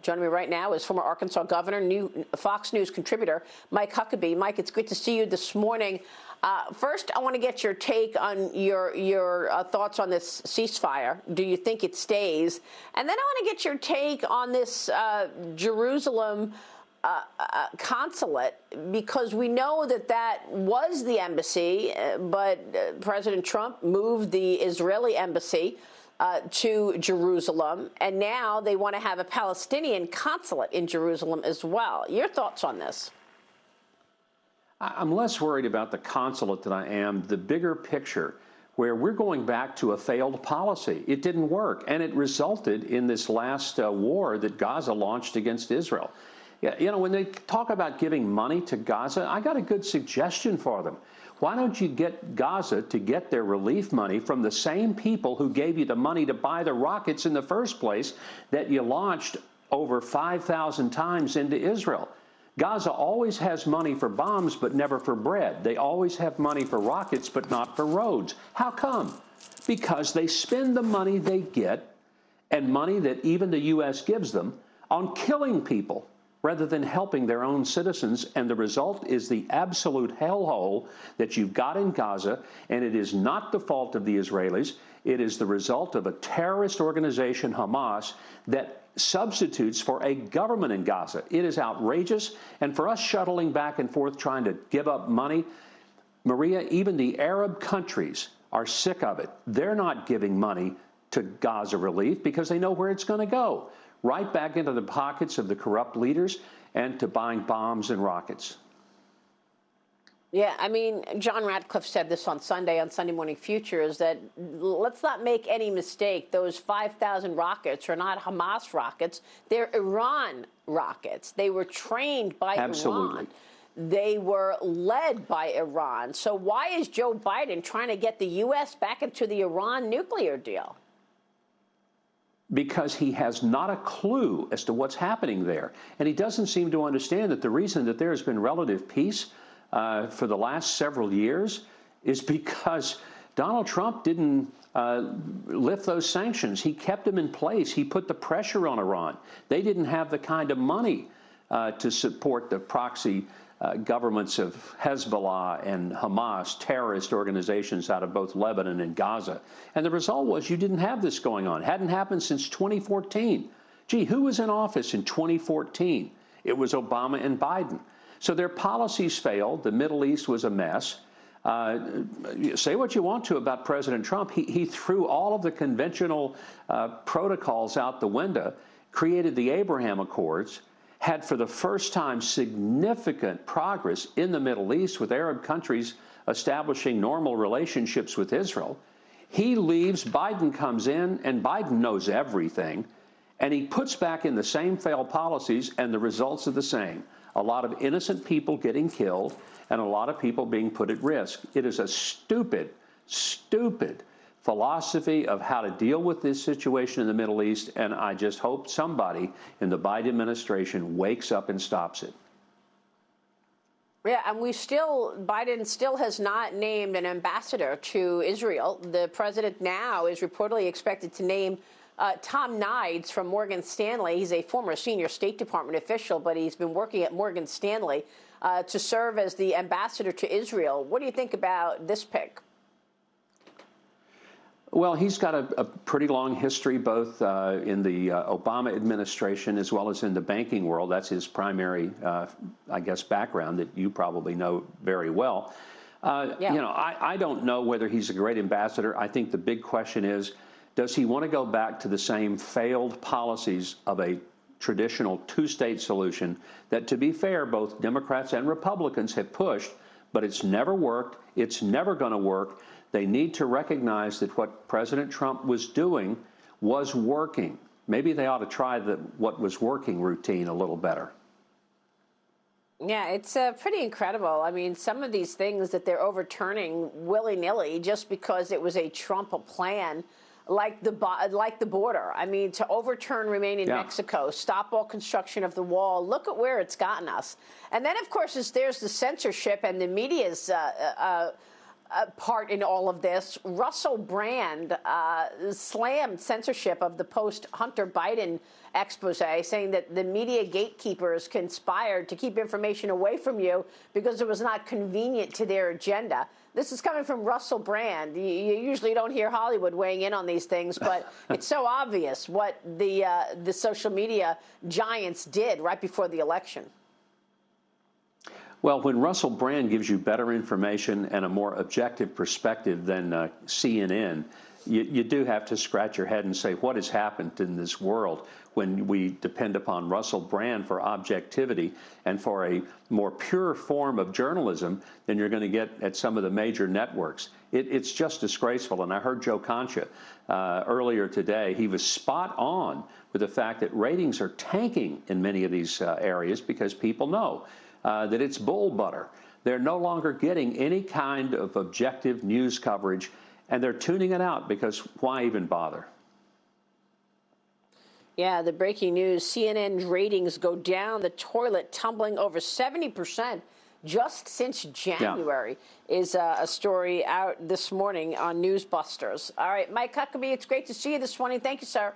Joining me right now is former Arkansas Governor, new Fox News contributor, Mike Huckabee. Mike, it's good to see you this morning. First, I want to get your take on your thoughts on this ceasefire. Do you think it stays? And then I want to get your take on this Jerusalem consulate, because we know that was the embassy, but President Trump moved the Israeli embassy to Jerusalem, and now they want to have a Palestinian consulate in Jerusalem as well. Your thoughts on this? I'm less worried about the consulate than I am the bigger picture, where we're going back to a failed policy. It didn't work, and it resulted in this last war that Gaza launched against Israel. Yeah, you know, when they talk about giving money to Gaza, I got a good suggestion for them. Why don't you get Gaza to get their relief money from the same people who gave you the money to buy the rockets in the first place that you launched over 5,000 times into Israel? Gaza always has money for bombs, but never for bread. They always have money for rockets, but not for roads. How come? Because they spend the money they get, and money that even the U.S. gives them, on killing people rather than helping their own citizens. And the result is the absolute hellhole that you've got in Gaza. And it is not the fault of the Israelis. It is the result of a terrorist organization, Hamas, that substitutes for a government in Gaza. It is outrageous. And for us shuttling back and forth trying to give up money, Maria, even the Arab countries are sick of it. They're not giving money to Gaza relief because they know where it's going to go. Right back into the pockets of the corrupt leaders and to buying bombs and rockets. Yeah, I mean, John Ratcliffe said this on Sunday Morning Future, is that let's not make any mistake. Those 5,000 rockets are not Hamas rockets. They're Iran rockets. They were trained by Iran. They were led by Iran. So why is Joe Biden trying to get the U.S. back into the Iran nuclear deal? Because he has not a clue as to what's happening there. And he doesn't seem to understand that the reason that there has been relative peace for the last several years is because Donald Trump didn't lift those sanctions. He kept them in place. He put the pressure on Iran. They didn't have the kind of money to support the proxy governments of Hezbollah and Hamas, terrorist organizations out of both Lebanon and Gaza. And the result was you didn't have this going on. It hadn't happened since 2014. Gee, who was in office in 2014? It was Obama and Biden. So their policies failed. The Middle East was a mess. Say what you want to about President Trump. He threw all of the conventional protocols out the window, created the Abraham Accords, had for the first time significant progress in the Middle East with Arab countries establishing normal relationships with Israel. He leaves, Biden comes in, and Biden knows everything, and he puts back in the same failed policies, and the results are the same. A lot of innocent people getting killed and a lot of people being put at risk. It is a stupid, stupid philosophy of how to deal with this situation in the Middle East, and I just hope somebody in the Biden administration wakes up and stops it. Yeah, and Biden still has not named an ambassador to Israel. The president now is reportedly expected to name Tom Nides from Morgan Stanley. He's a former senior State Department official, but he's been working at Morgan Stanley to serve as the ambassador to Israel. What do you think about this pick? Well, he's got a pretty long history, both in the Obama administration as well as in the banking world. That's his primary, I guess, background that you probably know very well. Yeah. You know, I don't know whether he's a great ambassador. I think the big question is, does he want to go back to the same failed policies of a traditional two-state solution that, to be fair, both Democrats and Republicans have pushed, but it's never worked. It's never going to work. They need to recognize that what President Trump was doing was working. Maybe they ought to try what was working routine a little better. Yeah, it's pretty incredible. I mean, some of these things that they're overturning willy-nilly just because it was a Trump plan, like the border. I mean, to overturn remain in Mexico, stop all construction of the wall. Look at where it's gotten us. And then, of course, there's the censorship and the media's part in all of this. Russell Brand slammed censorship of the post-Hunter Biden expose, saying that the media gatekeepers conspired to keep information away from you because it was not convenient to their agenda. This is coming from Russell Brand. You usually don't hear Hollywood weighing in on these things, but it's so obvious what the social media giants did right before the election. Well, when Russell Brand gives you better information and a more objective perspective than CNN, you do have to scratch your head and say, what has happened in this world when we depend upon Russell Brand for objectivity and for a more pure form of journalism than you're going to get at some of the major networks? It's just disgraceful. And I heard Joe Concha earlier today. He was spot on with the fact that ratings are tanking in many of these areas because people know that it's bull butter. They're no longer getting any kind of objective news coverage, and they're tuning it out because why even bother? Yeah, the breaking news, CNN's ratings go down the toilet, tumbling over 70% just since January, is a story out this morning on Newsbusters. All right, Mike Huckabee, it's great to see you this morning. Thank you, sir.